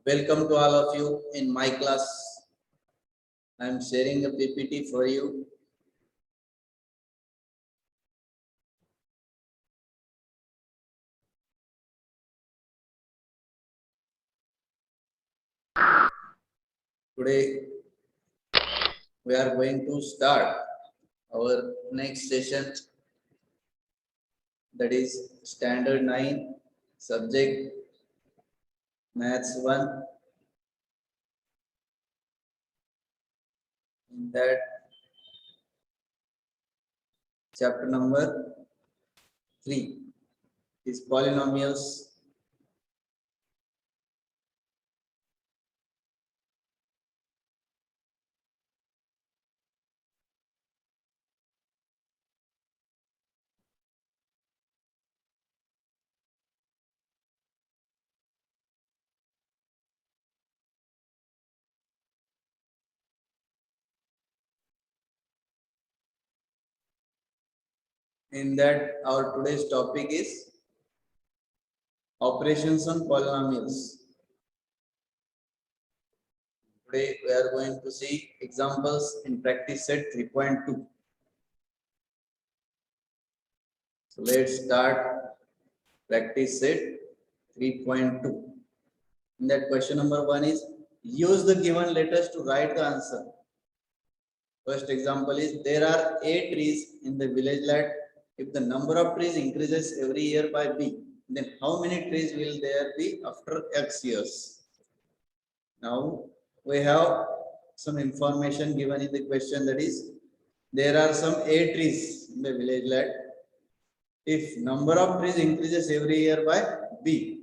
Welcome to all of you in my class. I am sharing a PPT for you. Today we are going to start our next session, that is Standard 9 subject Maths 1. In that chapter number 3 is polynomials. In that our today's topic is operations on polynomials. Today we are going to see examples in practice set 3.2. So let's start practice set 3.2. In that question number 1 is use the given letters to write the answer. First example is there are 8 trees in the village lot. If the number of trees increases every year by B, then how many trees will there be after X years? Now we have some information given in the question, that is there are some 8 trees in the village lot. If number of trees increases every year by B,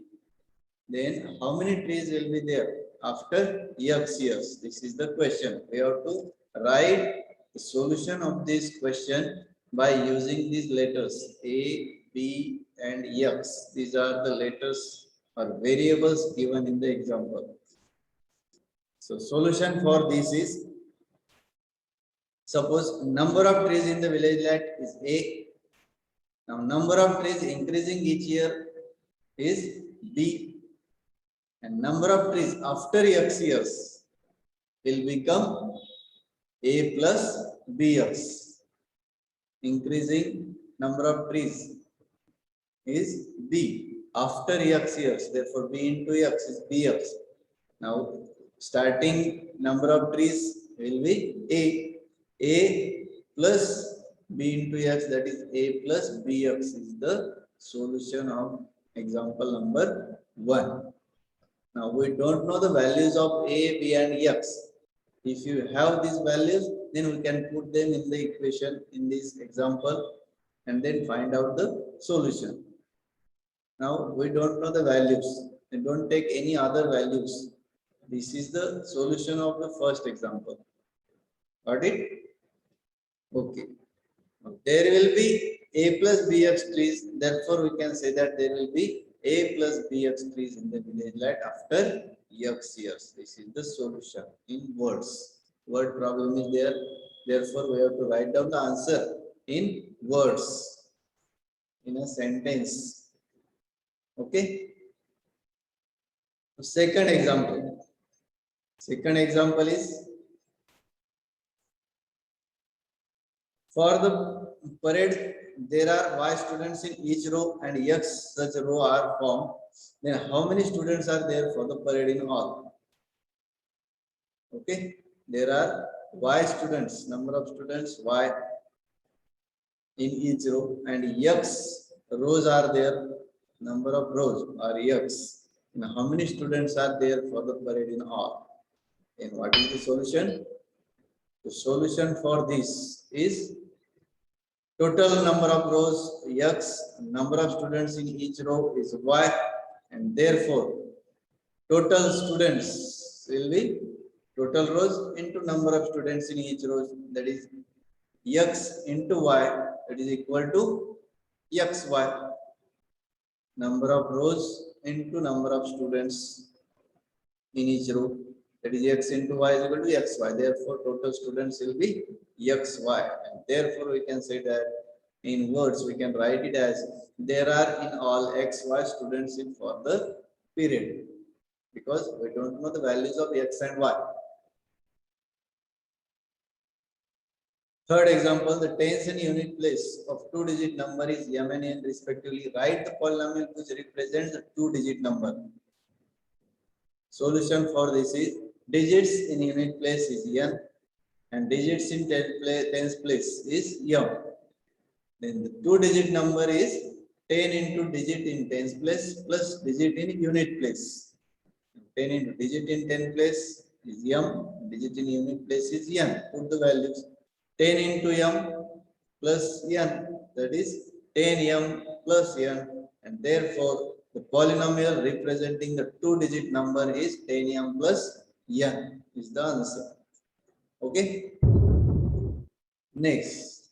then how many trees will be there after X years? This is the question. We have to write the solution of this question by using these letters A, B and X. These are the letters or variables given in the example. So solution for this is, suppose number of trees in the village lot is A. Now number of trees increasing each year is B. And number of trees after X years will become A plus BX. Increasing number of trees is B after X years. Therefore, B into X is BX. Now, starting number of trees will be A. A plus B into X, that is A plus BX is the solution of example number 1. Now we don't know the values of A, B and X. If you have these values, then we can put them in the equation in this example and then find out the solution. Now we don't know the values and don't take any other values. This is the solution of the first example. Got it? Okay. There will be A plus BX trees. Therefore, we can say that there will be A plus BX trees in the village lot after X years. This is the solution in words. Word problem is there. Therefore, we have to write down the answer in words, in a sentence. Okay. Second example. Second example is, for the parade, there are Y students in each row and X such a row are formed. Then how many students are there for the parade in all? Okay, there are Y students, number of students Y in each row, and X rows are there, number of rows are X. And how many students are there for the parade in all? And what is the solution? The solution for this is total number of rows X, number of students in each row is Y, and therefore total students will be total rows into number of students in each row, that is X into Y, that is equal to XY. Number of rows into number of students in each row, that is X into Y is equal to XY. Therefore total students will be XY, and therefore we can say that in words we can write it as there are in all XY students in for the period. because we don't know the values of x and y. Third example, the tens and unit place of two-digit number is m and n respectively. Write the polynomial which represents the two-digit number. Solution for this is digits in unit place is n and digits in tens place is m. Then the two-digit number is 10 into digit in tens place plus digit in unit place. 10 into digit in 10 place is m, digit in unit place is n. Put the values. 10 into m plus n, that is 10m plus n, and therefore the polynomial representing the two-digit number is 10m plus n is the answer. Okay. Next,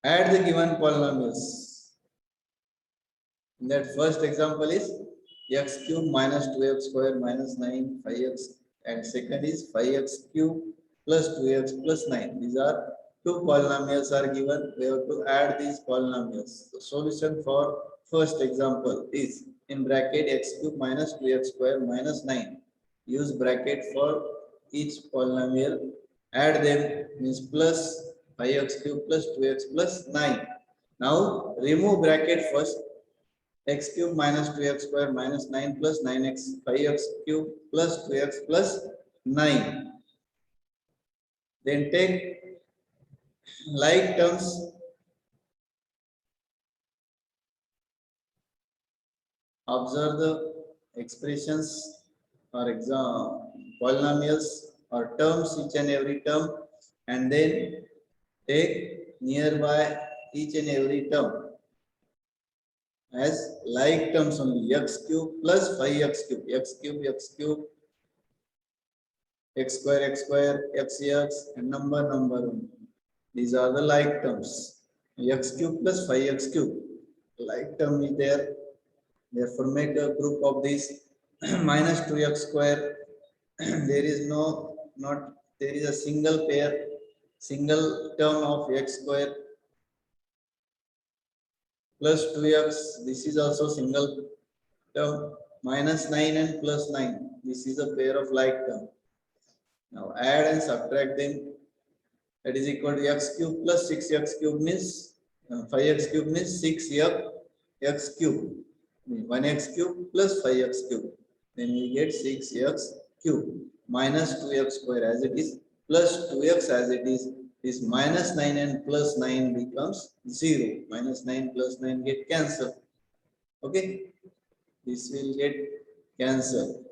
add the given polynomials. In that first example is x cube minus 2x square minus 9 5x, and second is 5x cube plus 2x plus 9. These are two polynomials are given. We have to add these polynomials. The solution for first example is in bracket x cube minus 2x square minus 9. Use bracket for each polynomial. Add them means plus 5x cube plus 2x plus 9. Now remove bracket first. X cube minus 2x square minus 9 plus 9x 5x cube plus 2x plus 9. Then take like terms. Observe the expressions or polynomials or terms, each and every term, and then take nearby each and every term as like terms only. X cube plus 5x cube, x cube, x cube, x square, x, and number. These are the like terms. X cube plus 5x cube. Like term is there. Therefore, make a group of these. Minus 2x square. There is there is a single term of x square. Plus 2x, this is also single term. Minus 9 and plus 9, this is a pair of like term. Now add and subtract them. That is equal to x cube plus 6x cube means 5x cube means 6x cube. 1x cube plus 5x cube. Then we get 6x cube minus 2x square as it is plus 2x as it is. This minus 9 and plus 9 becomes 0. Minus 9 plus 9 get cancelled. Okay. This will get cancelled.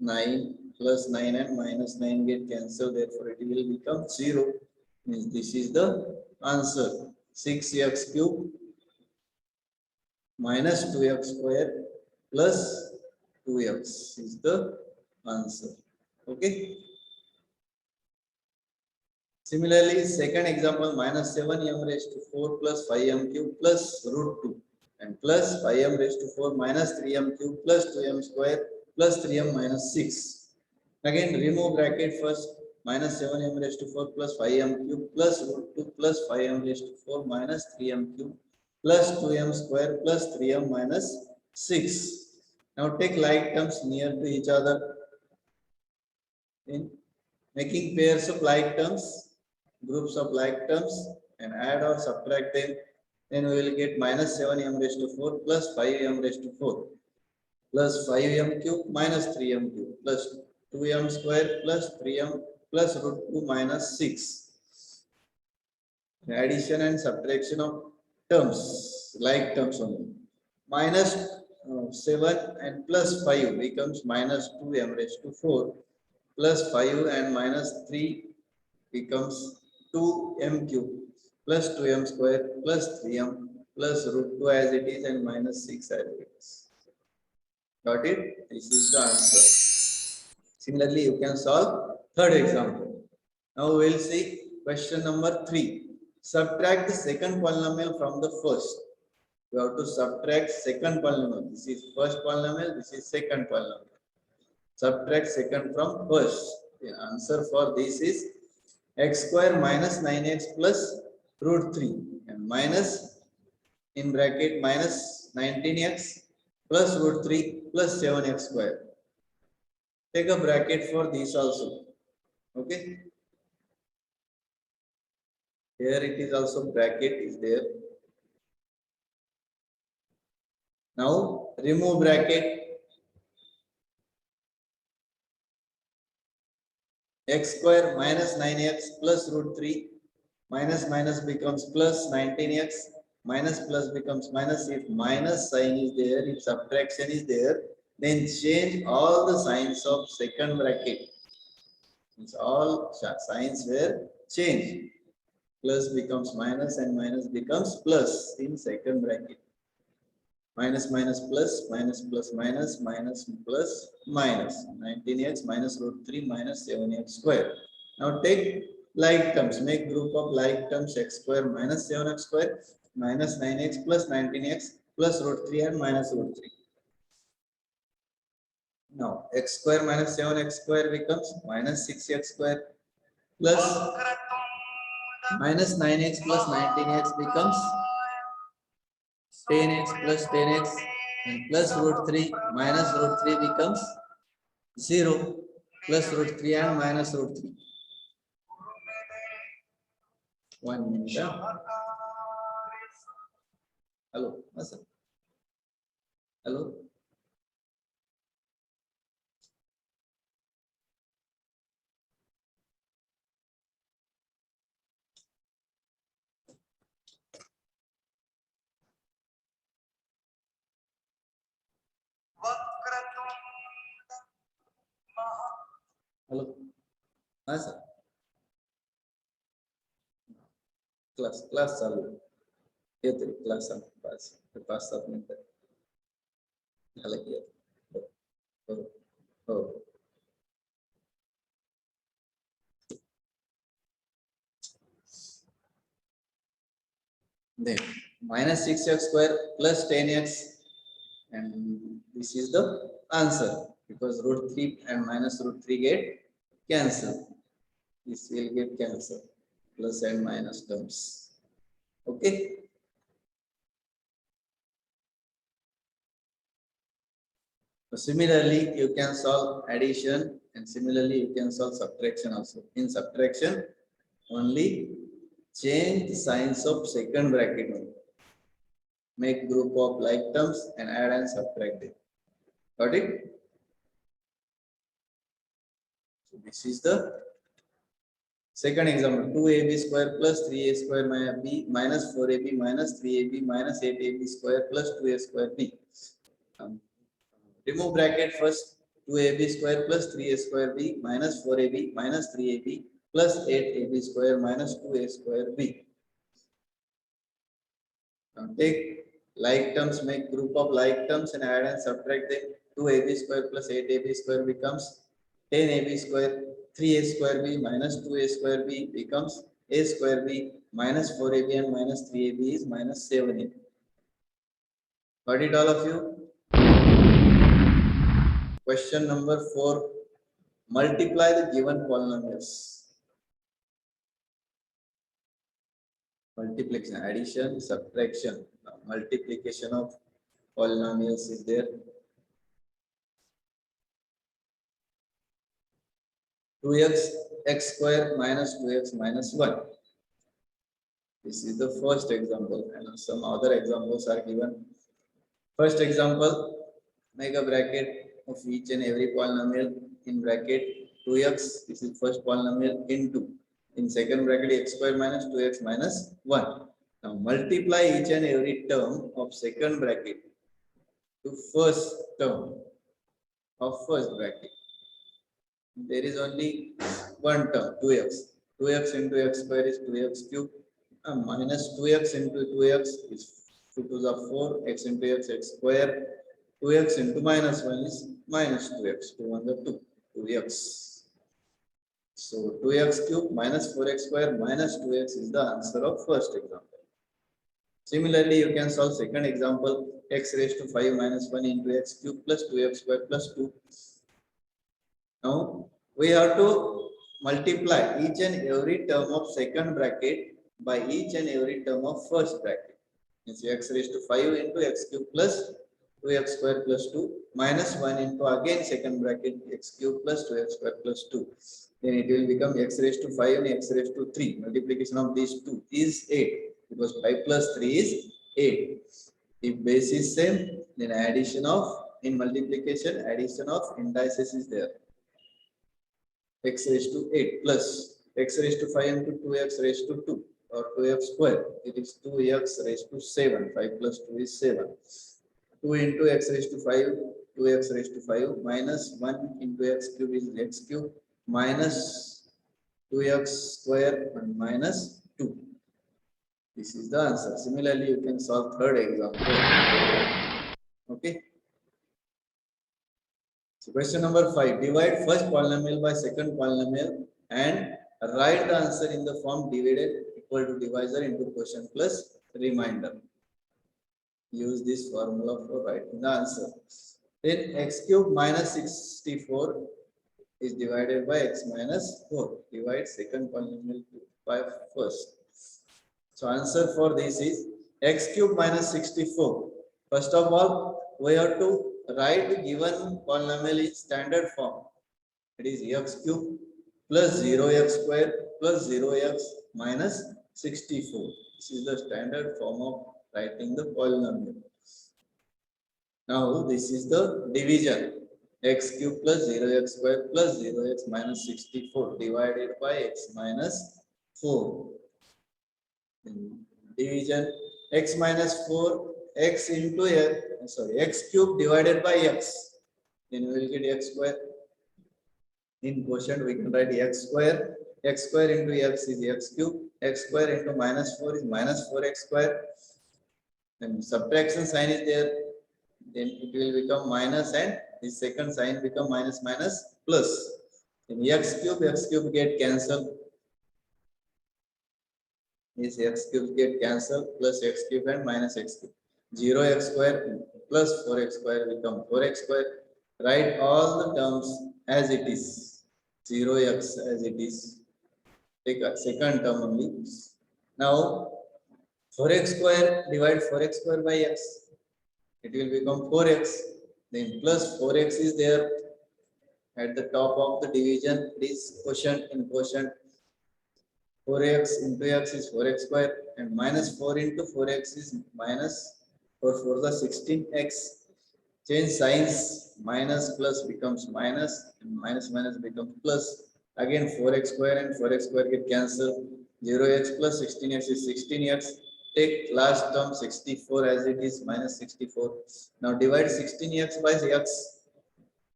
9 plus 9 and minus 9 get cancelled. Therefore, it will become 0. Means this is the answer. 6x cube minus 2x square plus 2x is the answer. Okay. Similarly, second example, minus 7m raised to 4 plus 5m cube plus root 2 and plus 5m raised to 4 minus 3m cube plus 2m square plus 3m minus 6. Again, remove bracket first. Minus 7m raised to 4 plus 5m cube plus root 2 plus 5m raised to 4 minus 3m cube plus 2m square plus 3m minus 6. Now take like terms near to each other. In making pairs of like terms, groups of like terms, and add or subtract them, then we will get minus 7m raised to 4 plus 5m raised to 4 plus 5m cube minus 3m cube plus 2m square plus 3m plus root 2 minus 6. Addition and subtraction of terms, like terms only. Minus 7 and plus 5 becomes minus 2m raised to 4 plus 5 and minus 3 becomes 2m cube plus 2m square plus 3m plus root 2 as it is and minus 6 as it is. Got it? This is the answer. Similarly, you can solve third example. Now we will see question number 3. Subtract the second polynomial from the first. We have to subtract second polynomial. This is first polynomial, this is second polynomial. Subtract second from first. The answer for this is x square minus 9x plus root 3 and minus in bracket minus 19x plus root 3 plus 7x square. Take a bracket for these also. Okay. Here it is also bracket is there. Now remove bracket. X square minus 9x plus root 3 minus minus becomes plus 19x minus plus becomes minus. If minus sign is there, if subtraction is there, then change all the signs of second bracket. It's all signs were changed. Plus becomes minus and minus becomes plus in second bracket. Minus minus plus minus plus minus minus plus minus 19x minus root 3 minus 7x square. Now take like terms, make group of like terms. X square minus 7x square minus 9x plus 19x plus root 3 and minus root 3. Now x square minus 7x square becomes minus 6x square plus minus 9x plus 19x becomes 10x plus 10x and plus root 3 minus root 3 becomes 0 plus root 3 and minus root 3. 1 minute. Hello. Hello. Hello. Sir. Class चालू. येते class pass 5-7 मिनिटं. झालं की हो हो. Then minus 6x square plus 10x, and this is the answer because root 3 and minus root 3 get cancelled. This will get cancelled. Plus and minus terms. Okay. So similarly, you can solve addition, and similarly you can solve subtraction also. In subtraction, only change the signs of second bracket only. Make group of like terms and add and subtract it. Got it? So this is the second example. 2ab square plus 3a square minus 4ab minus 3ab minus 8ab square plus 2a square b. Remove bracket first. 2ab square plus 3a square b minus 4ab minus 3ab plus 8ab square minus 2a square b. Now take like terms, make group of like terms and add and subtract them. 2ab square plus 8ab square becomes 10ab square. 3a square b minus 2a square b becomes a square b minus 4ab and minus 3ab is minus 7ab. Got it all of you? Question number 4. Multiply the given polynomials. Multiplication, addition, subtraction. Now, multiplication of polynomials is there. 2x x square minus 2x minus 1. This is the first example, and some other examples are given. First example, make a bracket of each and every polynomial. In bracket 2x, this is first polynomial, into, in second bracket x square minus 2x minus 1. Now multiply each and every term of second bracket to first term of first bracket. There is only one term, 2x. 2x into x square is 2x cube. Minus 2x into 2x is 2 to the 4. X into x, x square. 2x into minus 1 is minus 2x. 2 on the 2. 2x. So 2x cube minus 4x square minus 2x is the answer of first example. Similarly, you can solve second example. X raised to 5 minus 1 into x cube plus 2x square plus 2. Now we have to multiply each and every term of second bracket by each and every term of first bracket. It's x raised to 5 into x cube plus 2x square plus 2 minus 1 into again second bracket x cube plus 2x square plus 2. Then it will become x raised to 5 and x raised to 3. Multiplication of these two is 8 because 5 plus 3 is 8. If base is same, then addition of in multiplication addition of indices is there. X raised to 8 plus x raised to 5 into 2x raised to 2 or 2x square. It is 2x raised to 7. 5 plus 2 is 7. 2 into x raised to 5, 2x raised to 5 minus 1 into x cube is x cube minus 2x square and minus 2. This is the answer. Similarly, you can solve third example. Okay. So question number 5. Divide first polynomial by second polynomial and write the answer in the form divided equal to divisor into quotient plus remainder. Use this formula for writing the answer. Then x cube minus 64 is divided by x minus 4. Divide second polynomial by first. So answer for this is x cube minus 64. First of all, we have to write the given polynomial in standard form. It is x cube plus 0x square plus 0x minus 64. This is the standard form of writing the polynomial. Now this is the division. X cube plus 0x square plus 0x minus 64 divided by x minus 4. Division x minus 4 x into x cube divided by x. Then we will get x square. In quotient we can write x square. X square into x is x cube. X square into minus 4 is minus 4x square. And subtraction sign is there. Then it will become minus and the second sign become minus minus plus. Then x cube get cancelled. This x cube get cancelled plus x cube and minus x cube. 0x square plus 4x square become 4x square. Write all the terms as it is. 0x as it is. Take a second term only. Now 4x square divide 4x square by x. It will become 4x. Then plus 4x is there at the top of the division. This quotient in quotient. 4x into x is 4x square and minus 4 into 4x is minus 4 for the 16x. Change signs, minus plus becomes minus and minus minus becomes plus. Again 4x square and 4x square get cancelled. 0x plus 16x is 16x. Take last term 64 as it is minus 64. Now divide 16x by x.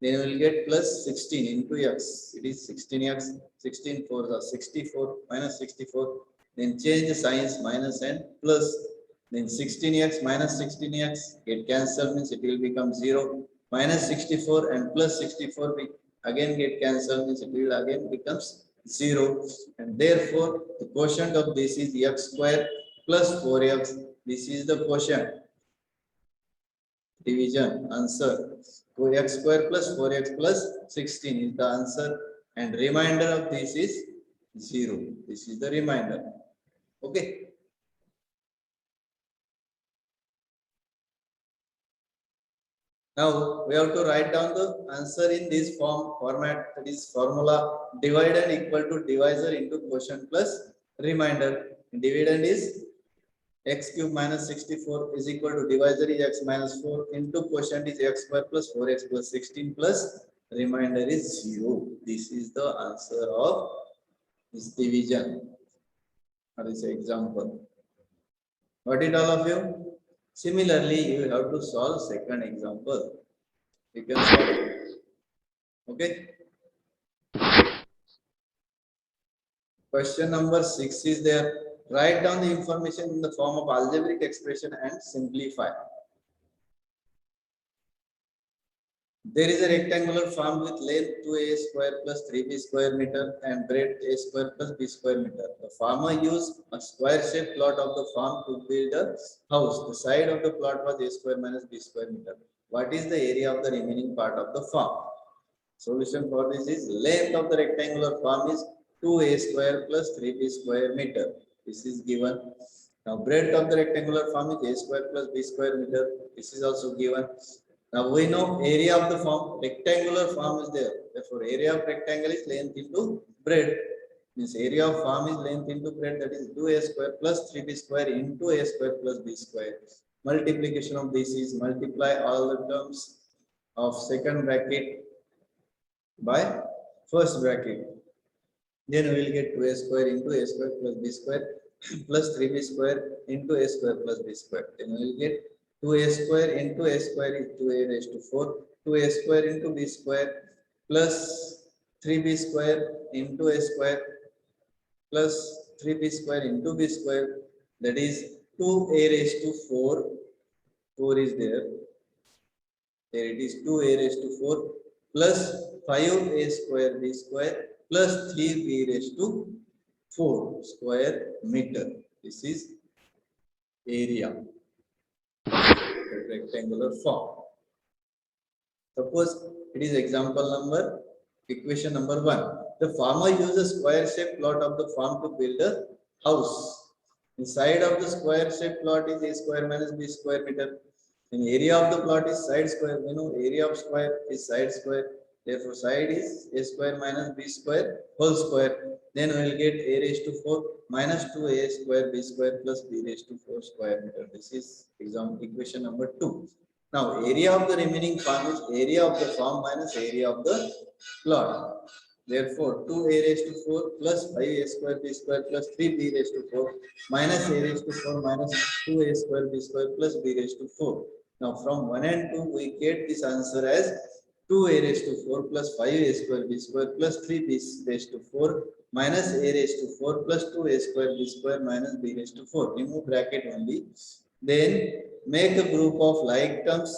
Then we will get plus 16 into x. It is 16x. 16 for the 64 minus 64. Then change the signs minus and plus. Then 16x minus 16x get cancelled means it will become 0. Minus 64 and plus 64 we again get cancelled means it will again becomes 0. And therefore the quotient of this is x square plus 4x. This is the quotient. Division answer. So x square plus 4x plus 16 is the answer and remainder of this is 0. This is the remainder. Okay. Now we have to write down the answer in this format, that is formula dividend equal to divisor into quotient plus remainder. Dividend is x cube minus 64 is equal to divisor is x minus 4 into quotient is x square plus 4x plus 16 plus remainder is 0. This is the answer of this division. That is example. Got it all of you? Similarly, you have to solve second example. You can solve it. Okay. Question number 6 is there. Write down the information in the form of algebraic expression and simplify. There is a rectangular farm with length 2a square plus 3b square meter and breadth a square plus b square meter. The farmer used a square-shaped plot of the farm to build a house. The side of the plot was a square minus b square meter. What is the area of the remaining part of the farm? Solution for this is length of the rectangular farm is 2a square plus 3b square meter. This is given. Now breadth of the rectangular farm is a square plus b square meter. This is also given. Now we know area of the form, rectangular form is there. Therefore, area of rectangle is length into breadth. Means area of form is length into breadth, that is 2a square plus 3b square into a square plus b square. Multiplication of this is multiply all the terms of second bracket by first bracket. Then we will get 2a square into a square plus b square plus 3b square into a square plus b square. Then we will get 2a square into a square is 2a raised to 4. 2a square into b square plus 3b square into a square plus 3b square into b square, that is 2a raised to 4. 4 is there. There it is 2a raised to 4 plus 5a square b square plus 3b raised to 4 square meter. This is area of rectangular form. Suppose it is example number, equation number 1. The farmer uses square shaped plot of the farm to build a house. Inside of the square shaped plot is a square minus b square meter. And area of the plot is side square. We know area of square is side square. Therefore, side is a square minus b square whole square. Then we will get a raised to 4 minus 2a square b square plus b raised to 4 square meter. This is example equation number 2. Now, area of the remaining farm is area of the farm minus area of the plot. Therefore, 2a raised to 4 plus 5a square b square plus 3b raised to 4 minus a raised to 4 minus 2a square b square plus b raised to 4. Now, from 1 and 2, we get this answer as 2a raised to 4 plus 5a square b square plus 3b raised to 4 minus a raised to 4 plus 2a square b square minus b raised to 4. Remove bracket only. Then make a group of like terms.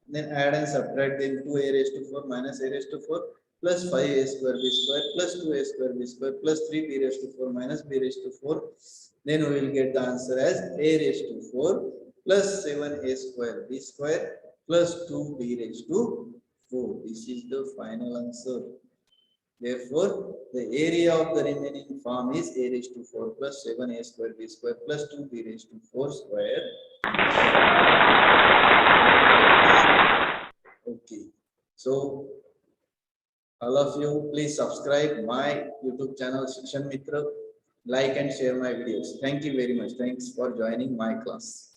Then add and subtract them. 2a raised to 4 minus a raised to 4 plus 5a square b square plus 2a square b square plus 3b raised to 4 minus b raised to 4. Then we will get the answer as a raised to 4 plus 7a square b square plus 2b raised to 4. This is the final answer. Therefore, the area of the remaining farm is a raised to 4 plus 7a square b square plus 2b raised to 4 square. Okay. So, all of you, please subscribe my YouTube channel Shikshan Mitra, like and share my videos. Thank you very much. Thanks for joining my class.